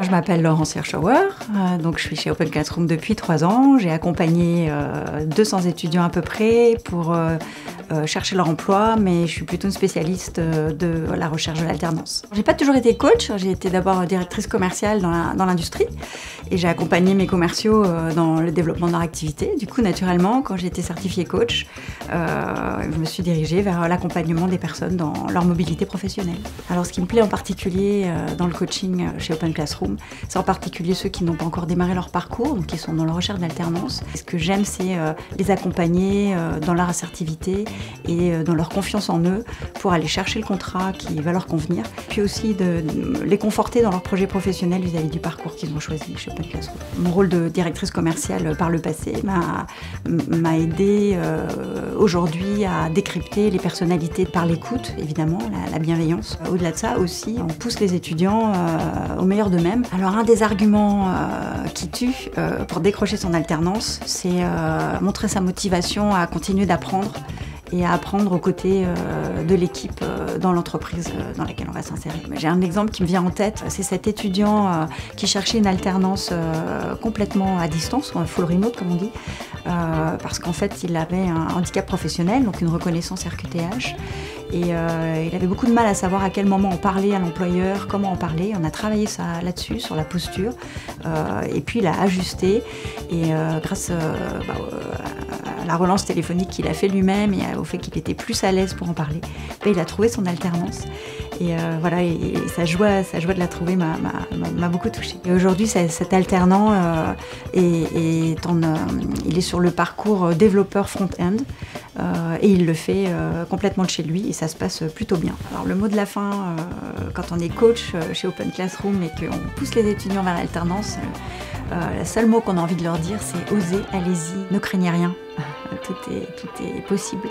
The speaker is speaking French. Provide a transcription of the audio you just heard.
Je m'appelle Laurence Hirschauer, donc je suis chez Open Classroom depuis 3 ans. J'ai accompagné 200 étudiants à peu près pour chercher leur emploi, mais je suis plutôt une spécialiste de la recherche de l'alternance. J'ai pas toujours été coach, j'ai été d'abord directrice commerciale dans l'industrie et j'ai accompagné mes commerciaux dans le développement de leur activité. Du coup, naturellement, quand j'ai été certifiée coach, je me suis dirigée vers l'accompagnement des personnes dans leur mobilité professionnelle. Alors, ce qui me plaît en particulier dans le coaching chez Open Classroom, c'est en particulier ceux qui n'ont pas encore démarré leur parcours, donc qui sont dans la recherche d'alternance. Ce que j'aime, c'est les accompagner dans leur assertivité et dans leur confiance en eux pour aller chercher le contrat qui va leur convenir, puis aussi de les conforter dans leur projet professionnel vis-à-vis du parcours qu'ils ont choisi chez Open Classroom. Mon rôle de directrice commerciale par le passé m'a aidé aujourd'hui à décrypter les personnalités par l'écoute, évidemment, la bienveillance. Au-delà de ça aussi, on pousse les étudiants au meilleur d'eux-mêmes. Alors un des arguments qui tue pour décrocher son alternance, c'est montrer sa motivation à continuer d'apprendre et à apprendre aux côtés de l'équipe dans l'entreprise dans laquelle on va s'insérer. J'ai un exemple qui me vient en tête, c'est cet étudiant qui cherchait une alternance complètement à distance, full remote comme on dit, parce qu'en fait il avait un handicap professionnel, donc une reconnaissance RQTH, et il avait beaucoup de mal à savoir à quel moment en parler à l'employeur, comment en parler. On a travaillé là-dessus, sur la posture, et puis il a ajusté, et grâce à la relance téléphonique qu'il a fait lui-même et au fait qu'il était plus à l'aise pour en parler, il a trouvé son alternance. Et voilà, et sa joie de la trouver m'a beaucoup touchée. Et aujourd'hui, cet alternant il est sur le parcours développeur front-end et il le fait complètement de chez lui et ça se passe plutôt bien. Alors le mot de la fin, quand on est coach chez Open Classroom et qu'on pousse les étudiants vers l'alternance, le seul mot qu'on a envie de leur dire, c'est osez, allez-y, ne craignez rien. Tout est possible.